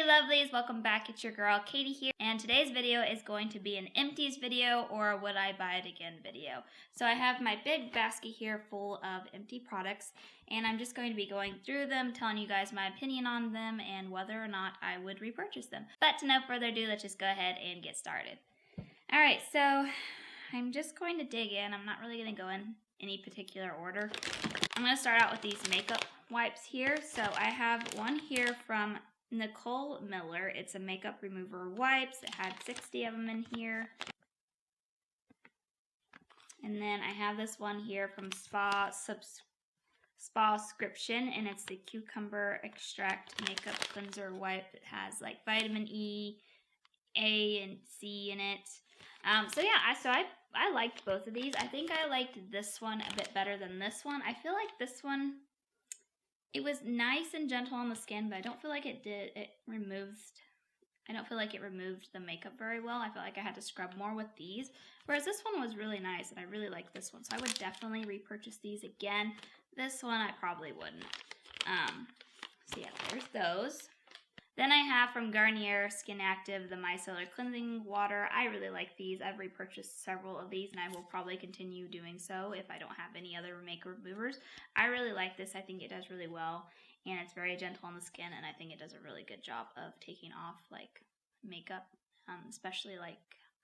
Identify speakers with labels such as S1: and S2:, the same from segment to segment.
S1: Hey lovelies, welcome back. It's your girl Katie here, and today's video is going to be an empties video or would I buy it again video. So I have my big basket here full of empty products, and I'm just going to be going through them, telling you guys my opinion on them and whether or not I would repurchase them. But to no further ado, let's just go ahead and get started. Alright, so I'm just going to dig in. I'm not really going to go in any particular order. I'm going to start out with these makeup wipes here. So I have one here from Nicole Miller. It's a makeup remover wipes. It had 60 of them in here. And then I have this one here from Spa Scription, and it's the cucumber extract makeup cleanser wipe. It has like vitamin E, A, and C in it. So I liked both of these. I think I liked this one a bit better than this one. I feel like this one, it was nice and gentle on the skin, but I don't feel like I don't feel like it removed the makeup very well. I felt like I had to scrub more with these, whereas this one was really nice, and I really like this one. So I would definitely repurchase these again. This one I probably wouldn't. So yeah, there's those. Then I have from Garnier Skin Active the Micellar Cleansing Water. I really like these. I've repurchased several of these, and I will probably continue doing so if I don't have any other makeup removers. I really like this. I think it does really well, and it's very gentle on the skin, and I think it does a really good job of taking off like makeup, especially like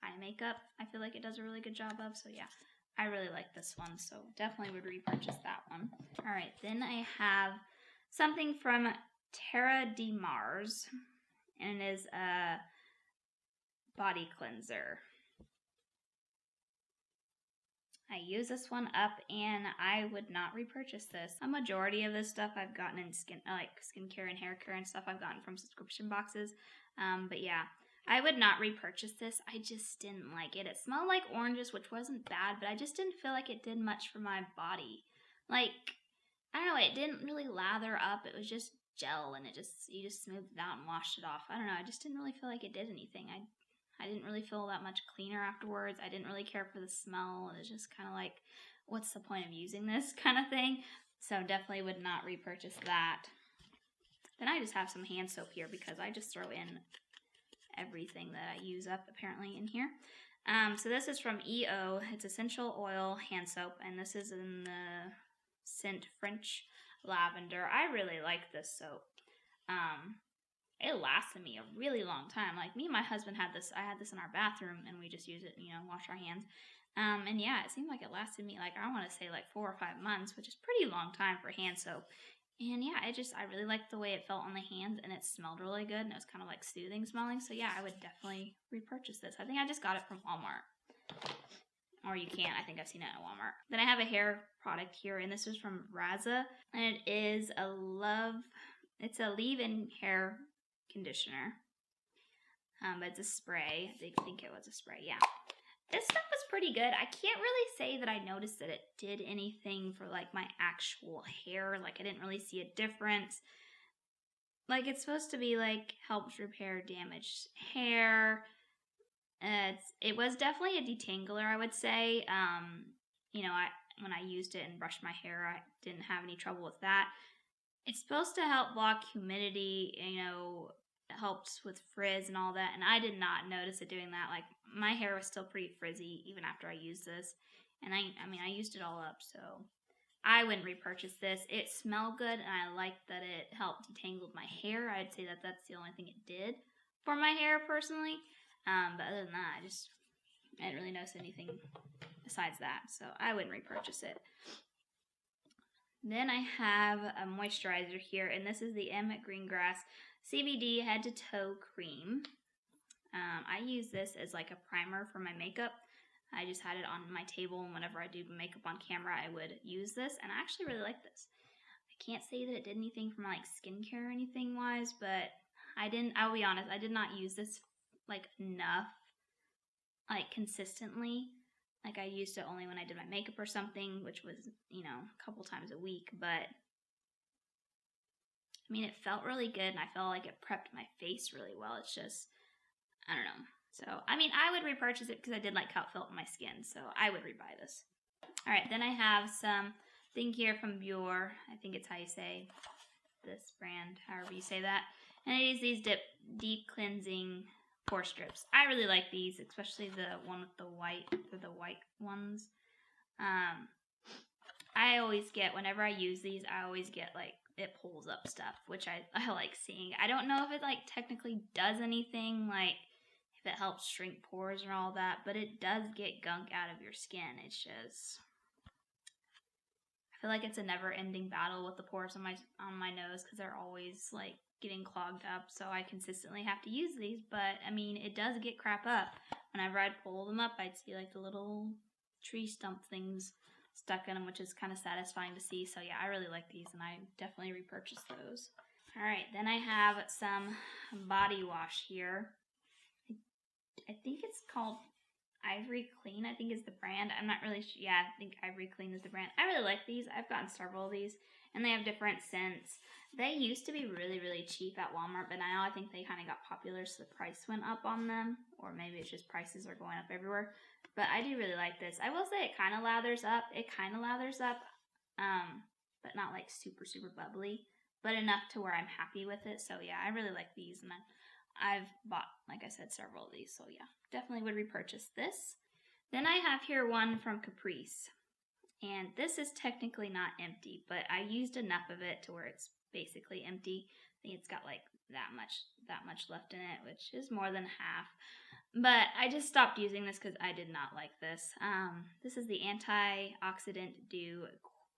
S1: eye makeup. I feel like it does a really good job of, so yeah. I really like this one, so definitely would repurchase that one. All right, then I have something from Terra de Mars, and it is a body cleanser. I use this one up, and I would not repurchase this. A majority of this stuff I've gotten in skincare and hair care and stuff I've gotten from subscription boxes. But yeah, I would not repurchase this. I just didn't like it. It smelled like oranges, which wasn't bad, but I just didn't feel like it did much for my body. Like, I don't know, it didn't really lather up. It was just gel, and you just smoothed it out and washed it off. I don't know, I just didn't really feel like it did anything. I didn't really feel that much cleaner afterwards. I didn't really care for the smell. It was just kind of like, what's the point of using this kind of thing? So definitely would not repurchase that. Then I just have some hand soap here because I just throw in everything that I use up apparently in here. So this is from EO. It's essential oil hand soap, and this is in the scent French Lavender. I really like this soap. It lasted me a really long time. Like, me and my husband had this. I had this in our bathroom, and we just use it, wash our hands. And yeah, it seemed like it lasted me, like, I want to say like 4 or 5 months, which is pretty long time for hand soap. And yeah, I really liked the way it felt on the hands, and it smelled really good, and it was kind of like soothing smelling. So yeah, I would definitely repurchase this. I think I just got it from Walmart. Or you can't. I think I've seen it at Walmart. Then I have a hair product here, and this is from Raza, and it is it's a leave-in hair conditioner. But it's a spray. I think it was a spray, yeah. This stuff was pretty good. I can't really say that I noticed that it did anything for like my actual hair. Like, I didn't really see a difference. Like, it's supposed to be like helps repair damaged hair. It was definitely a detangler, I would say. When I used it and brushed my hair, I didn't have any trouble with that. It's supposed to help block humidity, it helps with frizz and all that, and I did not notice it doing that. Like, my hair was still pretty frizzy even after I used this, and I used it all up, so I wouldn't repurchase this. It smelled good, and I liked that it helped detangle my hair. I'd say that that's the only thing it did for my hair personally. But other than that, I didn't really notice anything besides that, so I wouldn't repurchase it. Then I have a moisturizer here, and this is the M Greengrass CBD Head to Toe Cream. I use this as like a primer for my makeup. I just had it on my table, and whenever I do makeup on camera, I would use this, and I actually really like this. I can't say that it did anything for my like skincare or anything wise, but I'll be honest, I did not use this like enough, like consistently. Like, I used it only when I did my makeup or something, which was, a couple times a week, but it felt really good, and I felt like it prepped my face really well. It's just, I don't know. So, I would repurchase it because I did like how it felt on my skin, so I would rebuy this. Alright, then I have something here from Pure. I think it's how you say this brand, however you say that. And I use these deep cleansing pore strips. I really like these, especially the one with the white, or the white ones. I always get, whenever I use these, I always get like, it pulls up stuff, which I like seeing. I don't know if it like technically does anything, like if it helps shrink pores and all that, but it does get gunk out of your skin. It's just, I feel like it's a never-ending battle with the pores on my nose, because they're always like getting clogged up, so I consistently have to use these. But I mean, it does get crap up. Whenever I'd pull them up, I'd see like the little tree stump things stuck in them, which is kind of satisfying to see. So yeah, I really like these, and I definitely repurchase those. Alright, then I have some body wash here. I think it's called Ivory Clean, I think is the brand. I'm not really sure. Yeah, I think Ivory Clean is the brand. I really like these. I've gotten several of these, and they have different scents. They used to be really, really cheap at Walmart, but now I think they kind of got popular, so the price went up on them. Or maybe it's just prices are going up everywhere. But I do really like this. I will say it kind of lathers up. But not like super, super bubbly, but enough to where I'm happy with it. So yeah, I really like these, and I've bought, like I said, several of these. So yeah, definitely would repurchase this. Then I have here one from Caprice. And this is technically not empty, but I used enough of it to where it's basically empty. I think it's got like that much left in it, which is more than half. But I just stopped using this because I did not like this. This is the Antioxidant Dew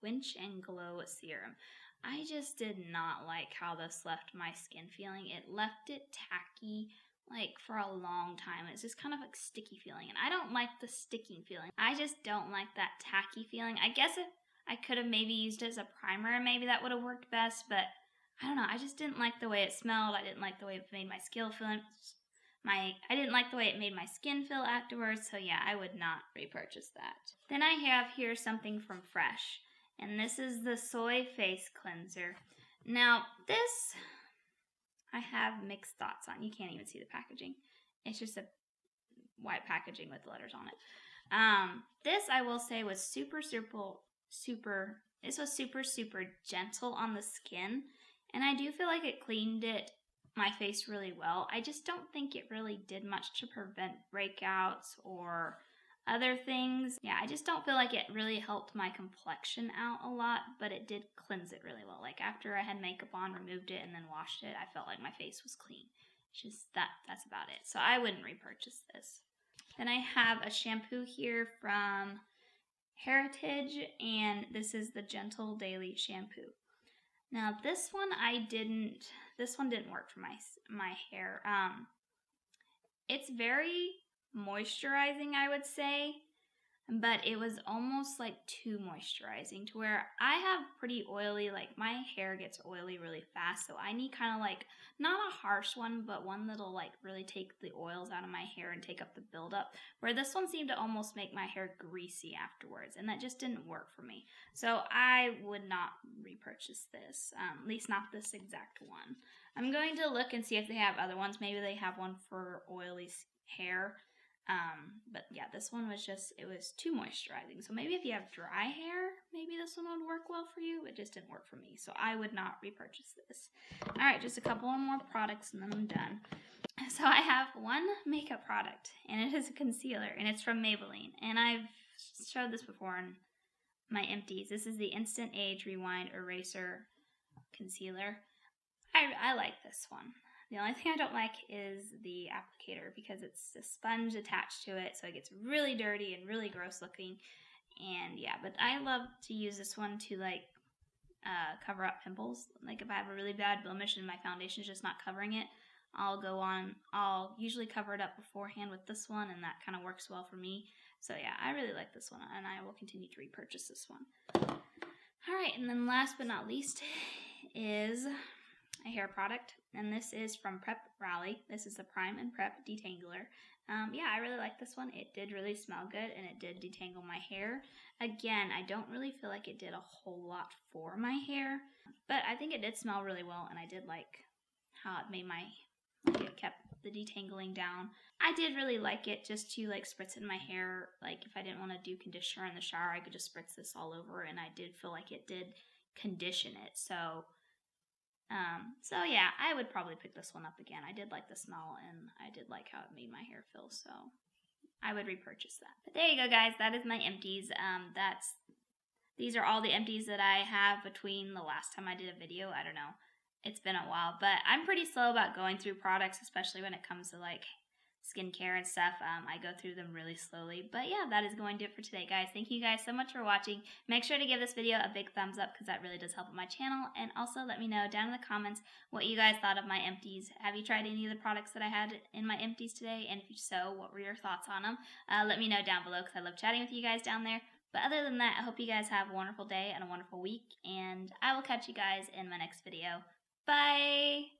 S1: Quench and Glow Serum. I just did not like how this left my skin feeling. It left it tacky, like for a long time. It's just kind of like sticky feeling, and I don't like the sticking feeling. I just don't like that tacky feeling. I guess if I could have maybe used it as a primer, maybe that would have worked best, but I don't know. I just didn't like the way it smelled. I didn't like the way it made my skin feel. I didn't like the way it made my skin feel afterwards, so yeah, I would not repurchase that. Then I have here something from Fresh, and this is the Soy Face Cleanser. Now, this I have mixed thoughts on. You can't even see the packaging. It's just a white packaging with letters on it. This I will say was super gentle on the skin, and I do feel like it cleaned my face really well. I just don't think it really did much to prevent breakouts or other things. Yeah, I just don't feel like it really helped my complexion out a lot, but it did cleanse it really well. Like after I had makeup on, removed it, and then washed it, I felt like my face was clean. It's just that's about it. So I wouldn't repurchase this. Then I have a shampoo here from Heritage, and this is the Gentle Daily Shampoo. Now this one didn't work for my hair. It's very moisturizing, I would say, but it was almost like too moisturizing, to where I have pretty oily, like my hair gets oily really fast, so I need kind of like, not a harsh one, but one that'll like really take the oils out of my hair and take up the buildup, where this one seemed to almost make my hair greasy afterwards, and that just didn't work for me. So I would not repurchase this, at least not this exact one. I'm going to look and see if they have other ones. Maybe they have one for oily hair. But yeah, this one was it was too moisturizing. So maybe if you have dry hair, maybe this one would work well for you. It just didn't work for me, so I would not repurchase this. Alright, just a couple more products and then I'm done. So I have one makeup product, and it is a concealer, and it's from Maybelline. And I've showed this before in my Empties. This is the Instant Age Rewind Eraser Concealer. I like this one. The only thing I don't like is the applicator, because it's a sponge attached to it, so it gets really dirty and really gross looking. And yeah, but I love to use this one to like cover up pimples. Like if I have a really bad blemish and my foundation's just not covering it, I'll usually cover it up beforehand with this one, and that kind of works well for me. So yeah, I really like this one, and I will continue to repurchase this one. Alright, and then last but not least is a hair product, and this is from Prep Rally. This is the Prime and Prep Detangler. Yeah, I really like this one. It did really smell good, and it did detangle my hair. Again, I don't really feel like it did a whole lot for my hair, but I think it did smell really well, and I did like how it made it kept the detangling down. I did really like it just to like spritz it in my hair. Like if I didn't want to do conditioner in the shower, I could just spritz this all over, and I did feel like it did condition it. So So yeah, I would probably pick this one up again. I did like the smell, and I did like how it made my hair feel, so I would repurchase that. But there you go, guys. That is my empties. These are all the empties that I have between the last time I did a video. I don't know. It's been a while, but I'm pretty slow about going through products, especially when it comes to like skincare and stuff. I go through them really slowly. But yeah, that is going to do it for today, guys. Thank you guys so much for watching. Make sure to give this video a big thumbs up because that really does help my channel. And also let me know down in the comments what you guys thought of my empties. Have you tried any of the products that I had in my empties today? And if so, what were your thoughts on them? Let me know down below because I love chatting with you guys down there. But other than that, I hope you guys have a wonderful day and a wonderful week. And I will catch you guys in my next video. Bye!